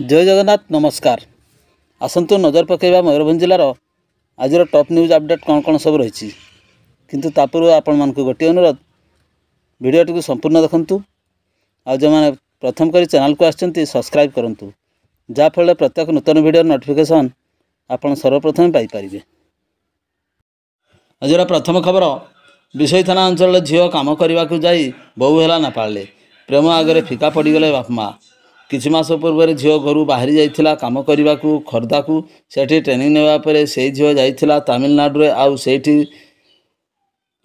जय जगन्नाथ नमस्कार। आसतु नजर पकेबा मयूरभंज जिलार आज टॉप न्यूज अपडेट कौन कौन सब रही किंतु तापूर्व आपण मानक गोटे अनुरोध वीडियोटी को संपूर्ण देखंतु आ जो मैंने प्रथम करी चैनल को आछंती सब्सक्राइब करंतु जाफल प्रत्येक नूतन वीडियो नोटिफिकेशन आपण सर्वप्रथम पाई परिबे। आज प्रथम खबर विषय थाना अंचल झील काम करने को जाई बहु है ना पाले प्रेम आगे फिका पड़गले बाप माँ किछि मास पूर्व झील घर बाहरी जाइथिला काम करने को खर्दा को सेठी ट्रेनिंग नेवापर से झील जाइथिला तमिलनाडु रे आउ सेठी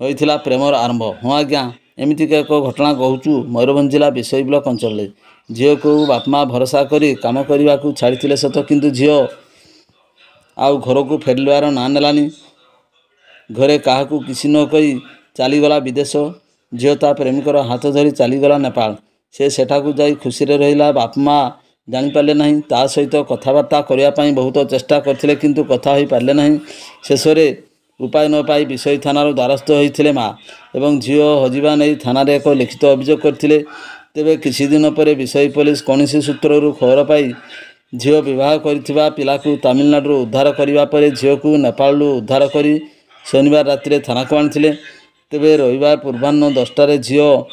होइथिला प्रेमर आरंभ। हाँ आज्ञा एमती एक घटना कहूँ मयूरभंज जिला विषय ब्लॉक अंचल झील को बाप माँ भरोसा करी काम करने को छाड़ी सत किंतु झील आउ घर को फेरवार ना नेलानी घरे क्या किसी न कही चलीगला विदेश झील ता प्रेमिकर हाथ धरी चलीगला नेपाल से सेठाकू जाई खुशी रे रहिला बाप माँ जानीपारे ना ता सहित कथबार्ता करने बहुत चेष्टा करते किंतु कथा हो पारे ना शेष उपाय न पाई विषय थानार द्वारस्थ होते माँ एवं झील हजिबा नहीं थाना एक लिखित अभियोग करते तेबे किछि दिन पर विषय पुलिस कौन सूत्रु खबर पाई झील विवाह करथिबा पिलाकू तमिलनाडु उद्धार करने पर झील को नेपाल उद्धार कर शनिवार राति थाना को आनी तेबे रविवार पूर्वाह्न 10टार झील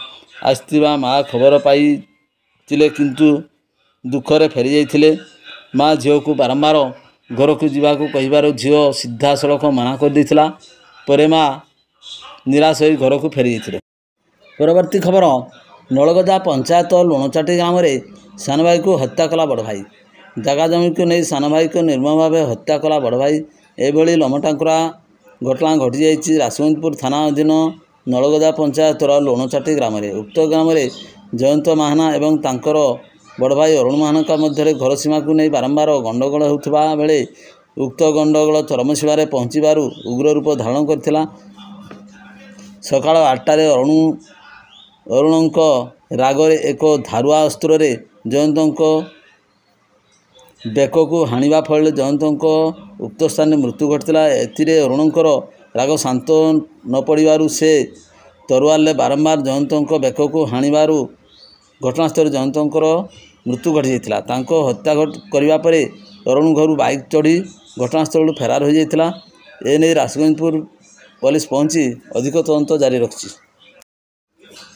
आसथिबा माँ खबर पाई किंतु दुखरे फेरी जाइथिले। माँ झील को बारंबार घर को जावाक कहिबार झील सीधा सड़क मना कर देथिला परे माँ निराश हो घर को फेरी जाइथिले। परवर्ती खबर नलगदा पंचायत लुणचाटी ग्राम में सान भाई को हत्या कला बड़ भाई जगह जमी को नहीं सान भाई को निर्मम भाव हत्या कला बड़ भाई एभली लमटांकुरा घटना घटी जाइए राजगंजपुर थाना अधीन नलगदा पंचायतर लुणचाटी ग्राम में उक्त ग्राम में जयंत महाना एवं तांकर बड़ भाई अरुण महाना मध्य घर सीमा को नहीं बारंबार गंडगोल होता बेले उक्त गंडगोल चरम सीमार पहुँचबार उग्र रूप धारण करथिला। सकाळ 8टार अरुणक रागरे एक धारुआ अस्त्र जयंत बेक को हाणिबा फल जयंत उक्त स्थान मृत्यु घटला। एथिरे अरुणकर राग शांत न पड़ू से तरुआल बारंबार जयंत बेक को हाणिबार घटनास्थल जयंतर मृत्यु घटी जाता हत्या करने पर अरुण घर बाइक चढ़ी घटनास्थल फेरार हो जाता। एने राजगंजपुर पुलिस पहुंची अधिक तदंत जारी रखी।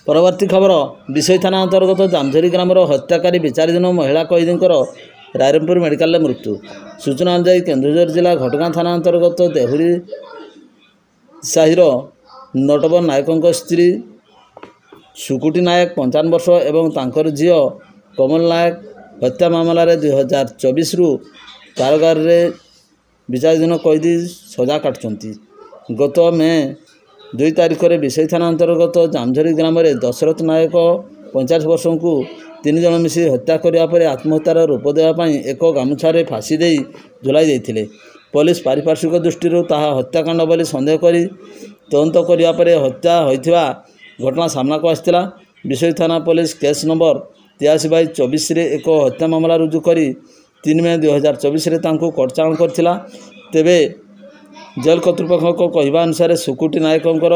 परवर्ती खबर विषय थाना अंतर्गत जामझरी ग्रामर हत्याकारी विचाराधीन महिला कैदींकर रायरंगपुर मेडिकल मृत्यु। सूचना अनुसार केन्दुझर जिला घटगाँ थाना अंतर्गत देहुरी साहिर नटवर नायकों स्त्री सुकुटी नायक 55 वर्ष एवं तांकर झील कमल नायक हत्या मामलें 2024 कारागार रे विचाराधीन कैदी सजा काटुंट। गत मे 2 तारिख में विषय थाना अंतर्गत जामझरी ग्राम में दशरथ नायक 50 वर्ष को 3 जन मिसी हत्या करने पर आत्महत्यार रूप देवाई एक गामुछारे फाँसी दे झुलाई देते। पुलिस पारिपार्श्विक दृष्टि ताहा हत्याकांड बोली सन्देह कर तदंत करने हत्या होता घटना सामना को आसाला। विषय थाना पुलिस केस नंबर 83/24 एक हत्या मामला रुजु कर 3 मे 2024 कोर्ट चालाण करथिला। तेबे जेल कर्तृपक्ष कहवा अनुसार सुकुटी नायकंकर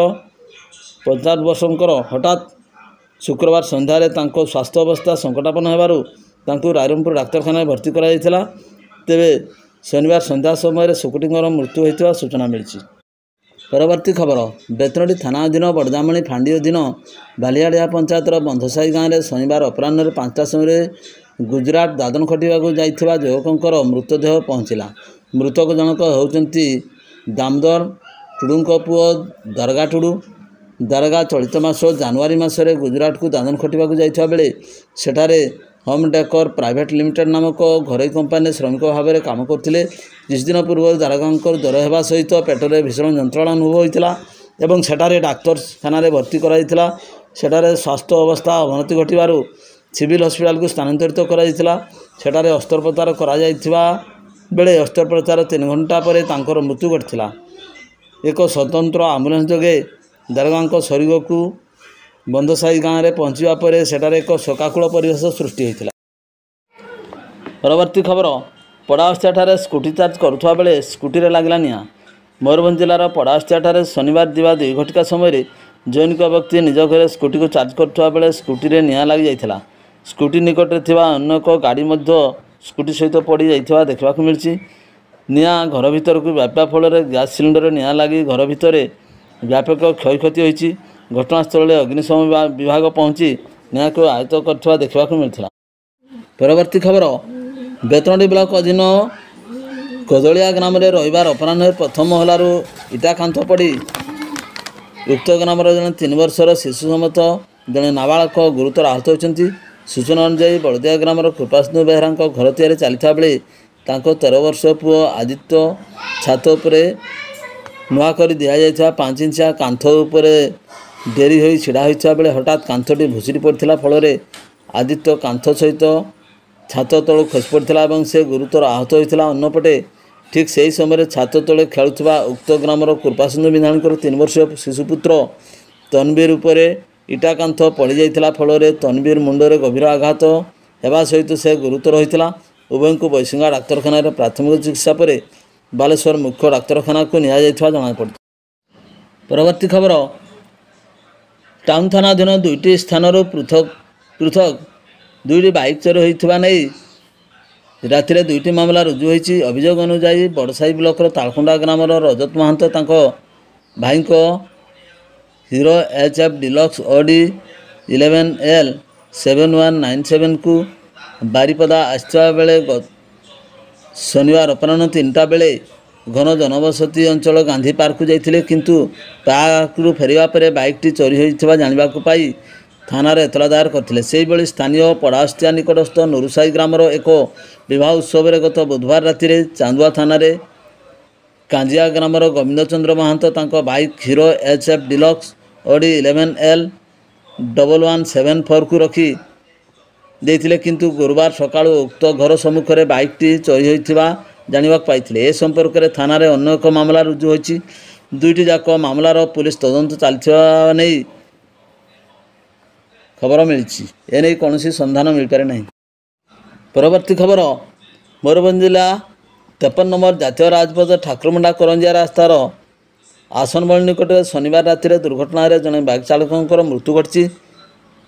50 वर्षंकर हठात शुक्रवार संध्यारे तांको स्वास्थ्य अवस्था संकटापन्न होबारु तांको रायरंगपुर डाक्तरखाना भर्ती करा जायतिला। तेबे शनिवार संध्या समय सुकुटींकर मृत्यु होता सूचना मिली। परवर्ती खबर बेतनटी थाना अधीन बड़जामणी फांडी अधीन बालियाडिया पंचायतर बंधसाई गाँव में शनिवार अपराह्न 5टा समय गुजरात दादन खटिया जाइथिबा युवकंकर मृतदेह पहुँचला। मृतक जनक होउचंती दामोदर टुडुंक पुओ दरगा टुडू। दरगा चलित मास जनवरी मसरे गुजरात को दादन खटिया जाइथिबा बेले सेठारे होम डेकर प्राइवेट लिमिटेड नामक घरोई कंपानी श्रमिक भाव में काम करते। किछ दिन पूर्व दारोगांकर ज्वर होगा सहित पेटरे भीषण जंत्रणा अनुभव होता एवं सेठारे डाक्तरखाना भर्ती कराइथिला। सेठारे स्वास्थ्य अवस्था अवनति घटू सिविल हस्पिटाल को स्थानांतरित कराइथिला। सेठारे अस्त्रोपचार करा जाइथिबा बेले अस्त्रोपचार 3 घंटा पर तांकर मृत्यु घटिला। एक स्वतंत्र आम्बुलांस जोगे दारोगांक शरीर को बंधसाई गाँव में पहुँचा पर सेठारे एक शोकाकूल परिवेश सृष्टि होता। परवर्ती खबर पड़ास्थियाठारे स्कूटी चार्ज करुवा बेले स्कूटी रे लागला निआं। मयूरभंज जिलार पड़ास्थियाठारे शनिवार दिवा 2 घटिका समय जैनिक व्यक्ति निज घर स्कूटी को चार्ज करुवा बेले स्कूटी रे निआं लगी जाइथिला। स्कूटी निकट में अन्य एक गाड़ी ସ୍କୁଟି ସହିତ ପଡ଼ି ଯାଇଥିବା ଦେଖିବାକୁ ମିଳିଛି। ନିଆଁ ଘର ଭିତରକୁ ବ୍ୟାପିବା ଫଳରେ ଗ୍ୟାସ୍ ସିଲିଣ୍ଡରରେ ନିଆଁ ଲାଗି ଘର ଭିତରେ ବ୍ୟାପକ କ୍ଷୟକ୍ଷତି ହୋଇଛି। ଘଟଣାସ୍ଥଳରେ ଅଗ୍ନିଶମ ବିଭାଗ ପହଞ୍ଚି ନିଆଁକୁ ଆୟତ୍ତ କରିଥିବା ଦେଖିବାକୁ ମିଳିଥିଲା। ପରବର୍ତ୍ତୀ ଖବର, ବେତନଟୀ ବ୍ଲକ ଅଧୀନ କଦଳିଆ ଗ୍ରାମରେ ରବିବାର ଅପରାହ୍ନରେ ପ୍ରଥମ ମହଲାରୁ ଇଟା କାନ୍ଥ ପଡ଼ି ଉକ୍ତ ଗ୍ରାମର ଜଣେ 3 ବର୍ଷର ଶିଶୁ ସମେତ ଜଣେ ନାବାଳକ ଗୁରୁତର ଆହତ ହୋଇଛନ୍ତି। ସୂଚନା ଅନୁଯାୟୀ ବଳଦିଆ ଗ୍ରାମର କୃପାସିନ୍ଧୁ ବେହେରାଙ୍କ ଘର ତିଆରି ଚାଲିଥିବା ବେଳେ ତାଙ୍କ 13 ବର୍ଷୀୟ ପୁଅ ଆଦିତ୍ୟ ଛାତ ଉପରେ ନୂଆ କରି ଦିଆଯାଇଥିବା 5 ଇଞ୍ଚିଆ କାନ୍ଥ ଉପରେ ଡେରି ହୋଇ ଛିଡ଼ା ହୋଇଥିବା ବେଳେ ହଠାତ୍ କାନ୍ଥଟି ଭୁଷୁଡ଼ି ପଡ଼ିଥିଲା ଫଳରେ ଆଦିତ୍ୟ କାନ୍ଥ ସହିତ ଛାତ ତଳୁ ଖସି ପଡ଼ିଥିଲା ଏବଂ ସେ ଗୁରୁତର ଆହତ ହୋଇଥିଲା। ଅନ୍ୟପଟେ ଠିକ୍ ସେହି ସମୟରେ ଛାତ ତଳେ ଖେଳୁଥିବା ଉକ୍ତ ଗ୍ରାମର କୃପାସିନ୍ଧୁ ବିନ୍ଧାଣୀଙ୍କର 3 ବର୍ଷୀୟ ଶିଶୁପୁତ୍ର ତନବୀର ଉପରେ ଇଟା କାନ୍ଥ ପଡ଼ିଯାଇଥିଲା ଫଳରେ ତନବୀର ମୁଣ୍ଡରେ ଗଭୀର ଆଘାତ ହେବା ସହିତ ସେ ଗୁରୁତର ହୋଇଥିଲା। ଉଭୟଙ୍କୁ ବୈଶିଙ୍ଗା ଡାକ୍ତରଖାନାରେ ପ୍ରାଥମିକ ଚିକିତ୍ସା ପରେ ବାଲେଶ୍ୱର ମୁଖ୍ୟ ଡାକ୍ତରଖାନାକୁ ନିଆଯାଇଥିବା ଜଣାପଡ଼ିଛି। ପରବର୍ତ୍ତୀ ଖବର, ଟାଉନ ଥାନା ଅଧୀନ 2ଟି ସ୍ଥାନରୁ ପୃଥକ 2ଟି ବାଇକ୍ ଚୋରି ହୋଇଥିବା ନେଇ ରାତିରେ 2ଟି ମାମଲା ରୁଜୁ ହୋଇଛି। ଅଭିଯୋଗ ଅନୁଯାୟୀ ବଡ଼ସାହି ବ୍ଲକର ତାଳକୋଣ୍ଡା ଗ୍ରାମର ରଜତ ମହାନ୍ତ ତାଙ୍କ ଭାଇଙ୍କ ହିରୋ HF ଡିଲକ୍ସ ଅଡି 11L 7197କୁ ବାରିପଦା ଆସିଥିବା ବେଳେ ଶନିବାର ଅପରାହ୍ନ 3ଟା ବେଳେ ଘନ ଜନବସତି ଅଞ୍ଚଳ ଗାନ୍ଧୀ ପାର୍କକୁ ଯାଇଥିଲେ, କିନ୍ତୁ ପାର୍କରୁ ଫେରିବା ପରେ ବାଇକ୍ଟି ଚୋରି ହୋଇଥିବା ଜାଣିବାକୁ ପାଇ ଥାନାରେ ଏତଲା ଦାୟର କରିଥିଲେ। ସେହିଭଳି ସ୍ଥାନୀୟ ପଡ଼ାସ୍ତିଆ ନିକଟସ୍ଥ ନୁରୁସାହି ଗ୍ରାମର ଏକ ବିବାହ ଉତ୍ସବରେ ଗତ ବୁଧବାର ରାତିରେ ଚାନ୍ଦୁଆ ଥାନାରେ କାଞ୍ଜିଆ ଗ୍ରାମର ଗୋବିନ୍ଦ ଚନ୍ଦ୍ର ମହାନ୍ତ ତାଙ୍କ ବାଇକ୍ ହିରୋ HF ଡିଲକ୍ସ ଅଡି 11L 1174କୁ ରଖି ଦେଇଥିଲେ, କିନ୍ତୁ ଗୁରୁବାର ସକାଳୁ ଉକ୍ତ ଘର ସମ୍ମୁଖରେ ବାଇକ୍ଟି ଚୋରି ହୋଇଥିବା ଜାଣିବାକୁ ପାଇଥିଲେ। ଏ ସମ୍ପର୍କରେ ଥାନାରେ ଅନ୍ୟ ଏକ ମାମଲା ରୁଜୁ ହୋଇଛି। 2ଟି ଯାକ ମାମଲାର ପୁଲିସ ତଦନ୍ତ ଚାଲିଥିବା ନେଇ ଖବର ମିଳିଛି। ଏନେଇ କୌଣସି ସନ୍ଧାନ ମିଳିପାରି ନାହିଁ। ପରବର୍ତ୍ତୀ ଖବର, ମୟୂରଭଞ୍ଜ ଜିଲ୍ଲା 53 ନମ୍ବର ଜାତୀୟ ରାଜପଥ ଠାକୁରମୁଣ୍ଡା କରଞ୍ଜିଆ ରାସ୍ତାର ଆସନବଳି ନିକଟରେ ଶନିବାର ରାତିରେ ଦୁର୍ଘଟଣାରେ ଜଣେ ବାଇକ୍ ଚାଳକଙ୍କର ମୃତ୍ୟୁ ଘଟିଛି।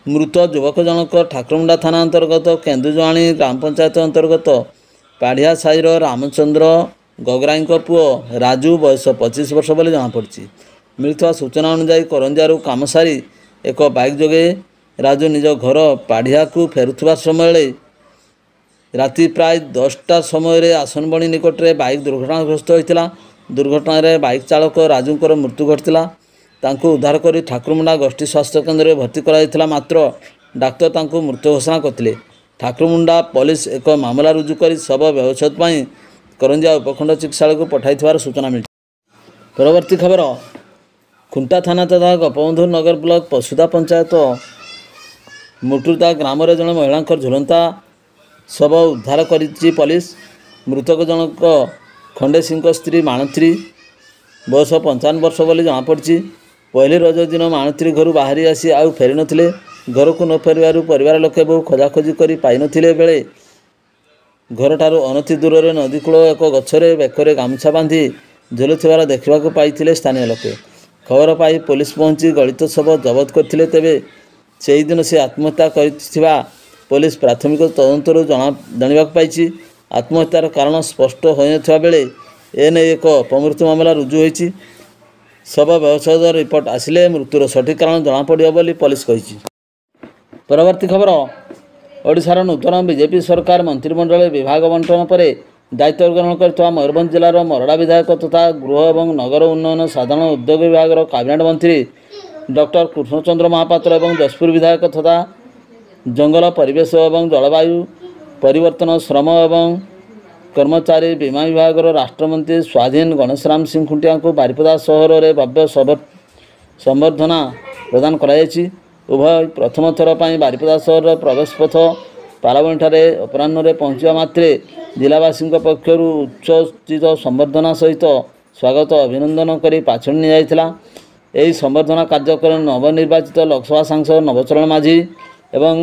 ମୃତ ଯୁବକ ଜଣକ ଠାକୁରମୁଣ୍ଡା ଥାନା ଅନ୍ତର୍ଗତ କେନ୍ଦୁଜୁଆଣି ଗ୍ରାମ ପଞ୍ଚାୟତ ଅନ୍ତର୍ଗତ ପାଢ଼ିଆ ସାହିର ରାମଚନ୍ଦ୍ର ଗଗରାଇଙ୍କ ପୁଅ ରାଜୁ, ବୟସ 25 ବର୍ଷ ବୋଲି ଜଣାପଡ଼ିଛି। ମିଳିଥିବା ସୂଚନା ଅନୁଯାୟୀ କରଞ୍ଜିଆରୁ କାମ ସାରି ଏକ ବାଇକ୍ ଯୋଗେ ରାଜୁ ନିଜ ଘର ପାଢ଼ିଆକୁ ଫେରୁଥିବା ସମୟରେ ରାତି ପ୍ରାୟ 10ଟା ସମୟରେ ଆସନବଣି ନିକଟରେ ବାଇକ୍ ଦୁର୍ଘଟଣାଗ୍ରସ୍ତ ହୋଇଥିଲା। ଦୁର୍ଘଟଣାରେ ବାଇକ୍ ଚାଳକ ରାଜୁଙ୍କର ମୃତ୍ୟୁ ଘଟିଥିଲା। ତାଙ୍କୁ ଉଦ୍ଧାର କରି ଠାକୁରମୁଣ୍ଡା ଗୋଷ୍ଠୀ ସ୍ୱାସ୍ଥ୍ୟ କେନ୍ଦ୍ରରେ ଭର୍ତ୍ତି କରାଯାଇଥିଲା, ମାତ୍ର ଡାକ୍ତର ତାଙ୍କୁ ମୃତ ଘୋଷଣା କରିଥିଲେ। ଠାକୁରମୁଣ୍ଡା ପୋଲିସ ଏକ ମାମଲା ରୁଜୁ କରି ଶବ ବ୍ୟବଚ୍ଛେଦ ପାଇଁ କରଞ୍ଜିଆ ଉପଖଣ୍ଡ ଚିକିତ୍ସାଳୟକୁ ପଠାଇଥିବାର ସୂଚନା ମିଳିଛି। ପରବର୍ତ୍ତୀ ଖବର, ଖୁଣ୍ଟା ଥାନା ତଥା ଗୋପବନ୍ଧୁ ନଗର ବ୍ଲକ ପଶୁଦା ପଞ୍ଚାୟତ ମୁଟୁଦା ଗ୍ରାମରେ ଜଣେ ମହିଳାଙ୍କର ଝୁଲନ୍ତା ଶବ ଉଦ୍ଧାର କରିଛି ପୋଲିସ। ମୃତକ ଜଣକ ଖଣ୍ଡେସିଂଙ୍କ ସ୍ତ୍ରୀ ମାଣତ୍ରୀ, ବୟସ 55 ବର୍ଷ ବୋଲି ଜଣାପଡ଼ିଛି। ପହିଲି ରଜ ଦିନ ମାଣତ୍ରୀ ଘରୁ ବାହାରି ଆସି ଆଉ ଫେରିନଥିଲେ। ଘରକୁ ନ ଫେରିବାରୁ ପରିବାର ଲୋକେ ବହୁ ଖୋଜାଖୋଜି କରି ପାଇନଥିଲେ ବେଳେ ଘରଠାରୁ ଅନତି ଦୂରରେ ନଦୀକୂଳ ଏକ ଗଛରେ ବେକରେ ଗାମୁଛା ବାନ୍ଧି ଝୁଲୁଥିବାର ଦେଖିବାକୁ ପାଇଥିଲେ ସ୍ଥାନୀୟ ଲୋକେ। ଖବର ପାଇ ପୋଲିସ ପହଞ୍ଚି ଗଳିତ ଶବ ଜବତ କରିଥିଲେ। ତେବେ ସେହିଦିନ ସେ ଆତ୍ମହତ୍ୟା କରିଥିବା ପୋଲିସ ପ୍ରାଥମିକ ତଦନ୍ତରୁ ଜାଣିବାକୁ ପାଇଛି। ଆତ୍ମହତ୍ୟାର କାରଣ ସ୍ପଷ୍ଟ ହୋଇନଥିବା ବେଳେ ଏନେଇ ଏକ ଅପମୃତ୍ୟୁ ମାମଲା ରୁଜୁ ହୋଇଛି। ଶବ ବ୍ୟବଚ୍ଛେଦ ରିପୋର୍ଟ ଆସିଲେ ମୃତ୍ୟୁର ସଠିକ୍ କାରଣ ଜଣାପଡ଼ିବ ବୋଲି ପୋଲିସ କହିଛି। ପରବର୍ତ୍ତୀ ଖବର, ଓଡ଼ିଶାର ନୂତନ ବିଜେପି ସରକାର ମନ୍ତ୍ରିମଣ୍ଡଳରେ ବିଭାଗ ବଣ୍ଟନ ପରେ ଦାୟିତ୍ୱ ଗ୍ରହଣ କରିଥିବା ମୟୂରଭଞ୍ଜ ଜିଲ୍ଲାର ମରଡ଼ା ବିଧାୟକ ତଥା ଗୃହ ଏବଂ ନଗର ଉନ୍ନୟନ ସାଧାରଣ ଉଦ୍ୟୋଗ ବିଭାଗର କ୍ୟାବିନେଟ୍ ମନ୍ତ୍ରୀ ଡକ୍ଟର କୃଷ୍ଣଚନ୍ଦ୍ର ମହାପାତ୍ର ଏବଂ ଯଶପୁର ବିଧାୟକ ତଥା ଜଙ୍ଗଲ, ପରିବେଶ ଏବଂ ଜଳବାୟୁ ପରିବର୍ତ୍ତନ, ଶ୍ରମ ଏବଂ କର୍ମଚାରୀ ବୀମା ବିଭାଗର ରାଷ୍ଟ୍ରମନ୍ତ୍ରୀ ସ୍ୱାଧୀନ ଗଣେଶରାମ ସିଂ ଖୁଣ୍ଟିଆଙ୍କୁ ବାରିପଦା ସହରରେ ଭବ୍ୟ ସମ୍ବର୍ଦ୍ଧନା ପ୍ରଦାନ କରାଯାଇଛି। ଉଭୟ ପ୍ରଥମ ଥର ପାଇଁ ବାରିପଦା ସହରର ପ୍ରବେଶ ପଥ ପାଲାବଣିଠାରେ ଅପରାହ୍ନରେ ପହଞ୍ଚିବା ମାତ୍ରେ ଜିଲ୍ଲାବାସୀଙ୍କ ପକ୍ଷରୁ ଉଚ୍ଚସ୍ଥିତ ସମ୍ବର୍ଦ୍ଧନା ସହିତ ସ୍ୱାଗତ ଅଭିନନ୍ଦନ କରି ପାଛୋଟି ନିଆଯାଇଥିଲା। ଏହି ସମ୍ବର୍ଦ୍ଧନା କାର୍ଯ୍ୟକ୍ରମରେ ନବନିର୍ବାଚିତ ଲୋକସଭା ସାଂସଦ ନବଚରଣ ମାଝୀ ଏବଂ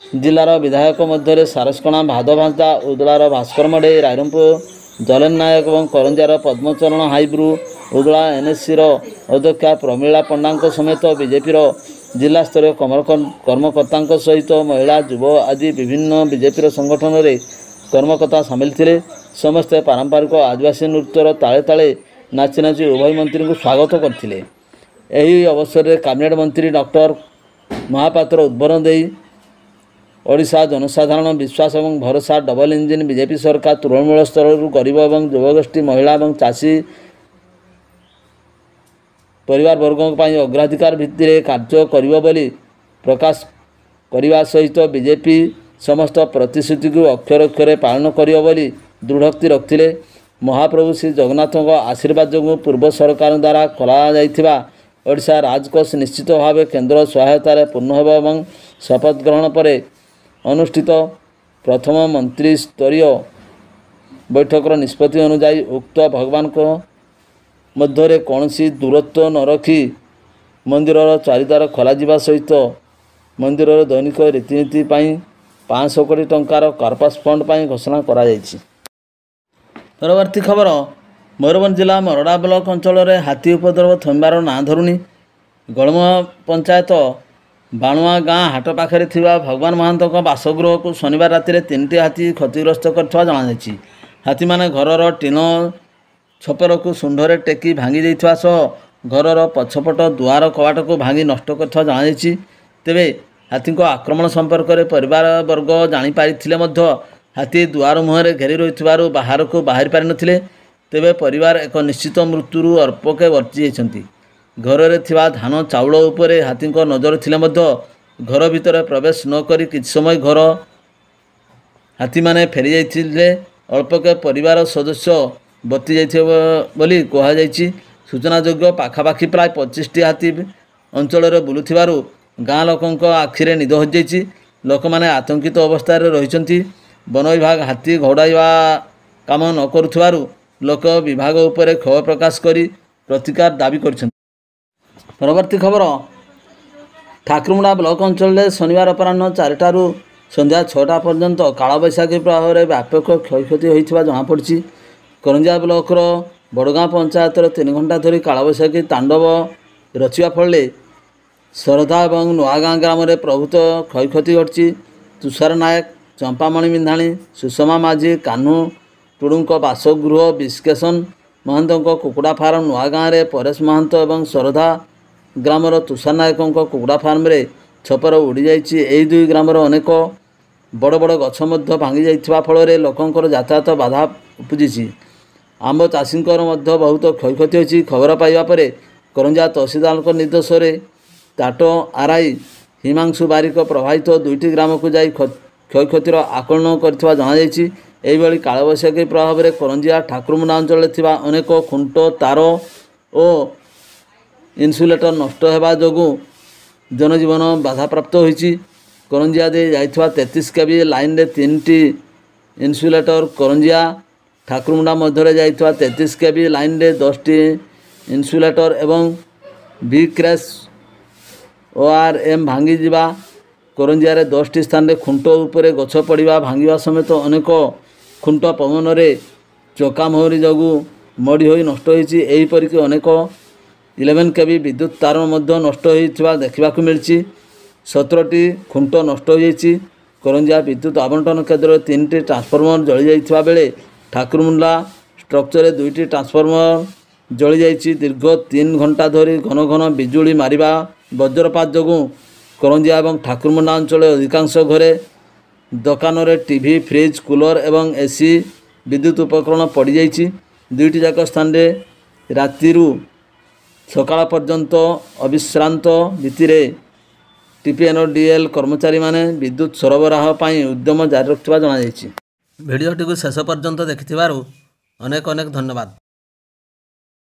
ଜିଲ୍ଲାର ବିଧାୟକ ମଧ୍ୟରେ ସାରସକଣା ଭାଦଭାନ୍ତା, ଉଦଳାର ଭାସ୍କର ମଢେଇ, ରାଇରଙ୍ଗପୁର ଜଲେନ ନାୟକ ଏବଂ କରଞ୍ଜିଆର ପଦ୍ମଚରଣ ହାଇବ୍ରୁ, ଉଦଳା NSCର ଅଧ୍ୟକ୍ଷା ପ୍ରମିଳା ପଣ୍ଡାଙ୍କ ସମେତ ବିଜେପିର ଜିଲ୍ଲାସ୍ତରୀୟ କର୍ମକର୍ତ୍ତାଙ୍କ ସହିତ ମହିଳା, ଯୁବ ଆଦି ବିଭିନ୍ନ ବିଜେପିର ସଂଗଠନରେ କର୍ମକର୍ତ୍ତା ସାମିଲ ଥିଲେ। ସମସ୍ତେ ପାରମ୍ପରିକ ଆଦିବାସୀ ନୃତ୍ୟର ତାଳେ ତାଳେ ନାଚି ନାଚି ଉଭୟ ମନ୍ତ୍ରୀଙ୍କୁ ସ୍ୱାଗତ କରିଥିଲେ। ଏହି ଅବସରରେ କ୍ୟାବିନେଟ୍ ମନ୍ତ୍ରୀ ଡକ୍ଟର ମହାପାତ୍ର ଉଦ୍ବୋଧନ ଦେଇ ଓଡ଼ିଶା ଜନସାଧାରଣ ବିଶ୍ୱାସ ଏବଂ ଭରସା ଡବଲ ଇଞ୍ଜିନ୍ ବିଜେପି ସରକାର ତୃଣମୂଳ ସ୍ତରରୁ ଗରିବ ଏବଂ ଯୁବଗୋଷ୍ଠୀ ମହିଳା ଏବଂ ଚାଷୀ ପରିବାରବର୍ଗଙ୍କ ପାଇଁ ଅଗ୍ରାଧିକାର ଭିତ୍ତିରେ କାର୍ଯ୍ୟ କରିବ ବୋଲି ପ୍ରକାଶ କରିବା ସହିତ ବିଜେପି ସମସ୍ତ ପ୍ରତିଶ୍ରୁତିକୁ ଅକ୍ଷର ଅକ୍ଷରେ ପାଳନ କରିବ ବୋଲି ଦୃଢ଼ୋକ୍ତି ରଖିଥିଲେ। ମହାପ୍ରଭୁ ଶ୍ରୀ ଜଗନ୍ନାଥଙ୍କ ଆଶୀର୍ବାଦ ଯୋଗୁଁ ପୂର୍ବ ସରକାରଙ୍କ ଦ୍ୱାରା ଖୋଲାଯାଇଥିବା ଓଡ଼ିଶା ରାଜକୋଷ ନିଶ୍ଚିତ ଭାବେ କେନ୍ଦ୍ର ସହାୟତାରେ ପୂର୍ଣ୍ଣ ହେବ ଏବଂ ଶପଥ ଗ୍ରହଣ ପରେ ଅନୁଷ୍ଠିତ ପ୍ରଥମ ମନ୍ତ୍ରୀସ୍ତରୀୟ ବୈଠକର ନିଷ୍ପତ୍ତି ଅନୁଯାୟୀ ଉକ୍ତ ଭଗବାନଙ୍କ ମଧ୍ୟରେ କୌଣସି ଦୂରତ୍ୱ ନ ରଖି ମନ୍ଦିରର ଚାରିଦ୍ୱାର ଖୋଲାଯିବା ସହିତ ମନ୍ଦିରର ଦୈନିକ ରୀତିନୀତି ପାଇଁ 500 କୋଟି ଟଙ୍କାର କର୍ପସ୍ ଫଣ୍ଡ ପାଇଁ ଘୋଷଣା କରାଯାଇଛି। ପରବର୍ତ୍ତୀ ଖବର, ମୟୂରଭଞ୍ଜ ଜିଲ୍ଲା ମରଡ଼ା ବ୍ଲକ ଅଞ୍ଚଳରେ ହାତୀ ଉପଦ୍ରବ ଥମିବାର ନାଁ ଧରୁନି। ଗଳମ ପଞ୍ଚାୟତ ବାଣୁଆ ଗାଁ ହାଟ ପାଖରେ ଥିବା ଭଗବାନ ମହାନ୍ତଙ୍କ ବାସଗୃହକୁ ଶନିବାର ରାତିରେ 3ଟି ହାତୀ କ୍ଷତିଗ୍ରସ୍ତ କରିଥିବା ଜଣାଯାଇଛି। ହାତୀମାନେ ଘରର ଟିଣ ଛପରକୁ ଶୁଣ୍ଢରେ ଟେକି ଭାଙ୍ଗି ଦେଇଥିବା ସହ ଘରର ପଛପଟ ଦୁଆର କବାଟକୁ ଭାଙ୍ଗି ନଷ୍ଟ କରିଥିବା ଜଣାଯାଇଛି। ତେବେ ହାତୀଙ୍କ ଆକ୍ରମଣ ସମ୍ପର୍କରେ ପରିବାରବର୍ଗ ଜାଣିପାରିଥିଲେ ମଧ୍ୟ ହାତୀ ଦୁଆର ମୁହଁରେ ଘେରି ରହିଥିବାରୁ ବାହାରକୁ ବାହାରି ପାରିନଥିଲେ। ତେବେ ପରିବାର ଏକ ନିଶ୍ଚିତ ମୃତ୍ୟୁରୁ ଅଳ୍ପକେ ବର୍ତ୍ତି ଯାଇଛନ୍ତି। ଘରରେ ଥିବା ଧାନ ଚାଉଳ ଉପରେ ହାତୀଙ୍କ ନଜର ଥିଲେ ମଧ୍ୟ ଘର ଭିତରେ ପ୍ରବେଶ ନ କରି କିଛି ସମୟ ଘର ହାତୀମାନେ ଫେରିଯାଇଥିଲେ। ଅଳ୍ପକେ ପରିବାର ସଦସ୍ୟ ବର୍ତ୍ତି ଯାଇଥିବେ ବୋଲି କୁହାଯାଇଛି। ସୂଚନାଯୋଗ୍ୟ, ପାଖାପାଖି ପ୍ରାୟ 25ଟି ହାତୀ ଅଞ୍ଚଳରେ ବୁଲୁଥିବାରୁ ଗାଁ ଲୋକଙ୍କ ଆଖିରେ ନିଦ ହଜିଯାଇଛି। ଲୋକମାନେ ଆତଙ୍କିତ ଅବସ୍ଥାରେ ରହିଛନ୍ତି। ବନ ବିଭାଗ ହାତୀ ଘଉଡ଼ାଇବା କାମ ନ କରୁଥିବାରୁ ଲୋକ ବିଭାଗ ଉପରେ କ୍ଷୋଭ ପ୍ରକାଶ କରି ପ୍ରତିକାର ଦାବି କରିଛନ୍ତି। ପରବର୍ତ୍ତୀ ଖବର, ଠାକୁରମୁଣ୍ଡା ବ୍ଲକ ଅଞ୍ଚଳରେ ଶନିବାର ଅପରାହ୍ନ 4ଟାରୁ ସନ୍ଧ୍ୟା 6ଟା ପର୍ଯ୍ୟନ୍ତ କାଳବୈଶାଖୀ ପ୍ରଭାବରେ ବ୍ୟାପକ କ୍ଷୟକ୍ଷତି ହୋଇଥିବା ଜଣାପଡ଼ିଛି। କରଞ୍ଜିଆ ବ୍ଲକର ବଡ଼ଗାଁ ପଞ୍ଚାୟତର 3 ଘଣ୍ଟା ଧରି କାଳବୈଶାଖୀ ତାଣ୍ଡବ ରଚିବା ଫଳରେ ଶରଧା ଏବଂ ନୂଆଗାଁ ଗ୍ରାମରେ ପ୍ରଭୂତ କ୍ଷୟକ୍ଷତି ଘଟିଛି। ତୁଷାର ନାୟକ, ଚମ୍ପାମଣି ମିନ୍ଧାଣୀ, ସୁଷମା ମାଝୀ, କାହ୍ନୁ ଟୁଡୁଙ୍କ ବାସଗୃହ, ବିଶ୍କେଶନ ମହାନ୍ତଙ୍କ କୁକୁଡ଼ା ଫାର୍ମ ନୂଆଗାଁରେ, ପରେଶ ମହାନ୍ତ ଏବଂ ଶରଧା ଗ୍ରାମର ତୁଷାର ନାୟକଙ୍କ କୁକୁଡ଼ା ଫାର୍ମରେ ଛପର ଉଡ଼ିଯାଇଛି। ଏହି ଦୁଇ ଗ୍ରାମର ଅନେକ ବଡ଼ ବଡ଼ ଗଛ ମଧ୍ୟ ଭାଙ୍ଗି ଯାଇଥିବା ଫଳରେ ଲୋକଙ୍କର ଯାତାୟାତ ବାଧା ଉପୁଜିଛି। ଆମ୍ବ ଚାଷୀଙ୍କର ମଧ୍ୟ ବହୁତ କ୍ଷୟକ୍ଷତି ହୋଇଛି। ଖବର ପାଇବା ପରେ କରଞ୍ଜିଆ ତହସିଲଦାରଙ୍କ ନିର୍ଦ୍ଦେଶରେ ତାଟ ଆର୍ଆଇ ହିମାଂଶୁ ବାରିକ ପ୍ରଭାବିତ 2ଟି ଗ୍ରାମକୁ ଯାଇ କ୍ଷୟକ୍ଷତିର ଆକଳନ କରିଥିବା ଜଣାଯାଇଛି। ଏହିଭଳି କାଳବୈଶାଖୀ ପ୍ରଭାବରେ କରଞ୍ଜିଆ ଠାକୁରମୁଣ୍ଡା ଅଞ୍ଚଳରେ ଥିବା ଅନେକ ଖୁଣ୍ଟ, ତାର ଓ ଇନ୍ସୁଲେଟର ନଷ୍ଟ ହେବା ଯୋଗୁଁ ଜନଜୀବନ ବାଧାପ୍ରାପ୍ତ ହୋଇଛି। କରଞ୍ଜିଆ ଦେଇ ଯାଇଥିବା 33 kV ଲାଇନରେ 3ଟି ଇନ୍ସୁଲେଟର, କରଞ୍ଜିଆ ଠାକୁରମୁଣ୍ଡା ମଧ୍ୟରେ ଯାଇଥିବା 33 kV ଲାଇନରେ 10ଟି ଇନ୍ସୁଲେଟର ଏବଂ ଭିକ୍ରେସ୍ ORM ଭାଙ୍ଗିଯିବା, କରଞ୍ଜିଆରେ 10ଟି ସ୍ଥାନରେ ଖୁଣ୍ଟ ଉପରେ ଗଛ ପଡ଼ିବା, ଭାଙ୍ଗିବା ସମେତ ଅନେକ ଖୁଣ୍ଟ ପବନରେ ଚକାମହୁରି ଯୋଗୁଁ ମୋଡ଼ି ହୋଇ ନଷ୍ଟ ହୋଇଛି। ଏହିପରିକି ଅନେକ 11 kV ବିଦ୍ୟୁତ୍ ତାର ମଧ୍ୟ ନଷ୍ଟ ହୋଇଥିବା ଦେଖିବାକୁ ମିଳିଛି। 17ଟି ଖୁଣ୍ଟ ନଷ୍ଟ ହୋଇଯାଇଛି। କରଞ୍ଜିଆ ବିଦ୍ୟୁତ୍ ଆବଣ୍ଟନ କେନ୍ଦ୍ରରେ 3ଟି ଟ୍ରାନ୍ସଫର୍ମର ଜଳିଯାଇଥିବା ବେଳେ ଠାକୁରମୁଣ୍ଡା ଷ୍ଟ୍ରକ୍ଚରରେ 2ଟି ଟ୍ରାନ୍ସଫର୍ମର ଜଳିଯାଇଛି। ଦୀର୍ଘ 3 ଘଣ୍ଟା ଧରି ଘନ ଘନ ବିଜୁଳି ମାରିବା, ବଜ୍ରପାତ ଯୋଗୁଁ କରଞ୍ଜିଆ ଏବଂ ଠାକୁରମୁଣ୍ଡା ଅଞ୍ଚଳରେ ଅଧିକାଂଶ ଘରେ, ଦୋକାନରେ ଟିଭି, ଫ୍ରିଜ୍, କୁଲର ଏବଂ ଏସି ବିଦ୍ୟୁତ୍ ଉପକରଣ ପଡ଼ିଯାଇଛି। 2ଟି ଯାକ ସ୍ଥାନରେ ରାତିରୁ ସକାଳ ପର୍ଯ୍ୟନ୍ତ ଅବିଶ୍ରାନ୍ତ ଭିତ୍ତିରେ TPNODL କର୍ମଚାରୀମାନେ ବିଦ୍ୟୁତ୍ ସରବରାହ ପାଇଁ ଉଦ୍ୟମ ଜାରି ରଖିଥିବା ଜଣାଯାଇଛି। ଭିଡ଼ିଓଟିକୁ ଶେଷ ପର୍ଯ୍ୟନ୍ତ ଦେଖିଥିବାରୁ ଅନେକ ଅନେକ ଧନ୍ୟବାଦ।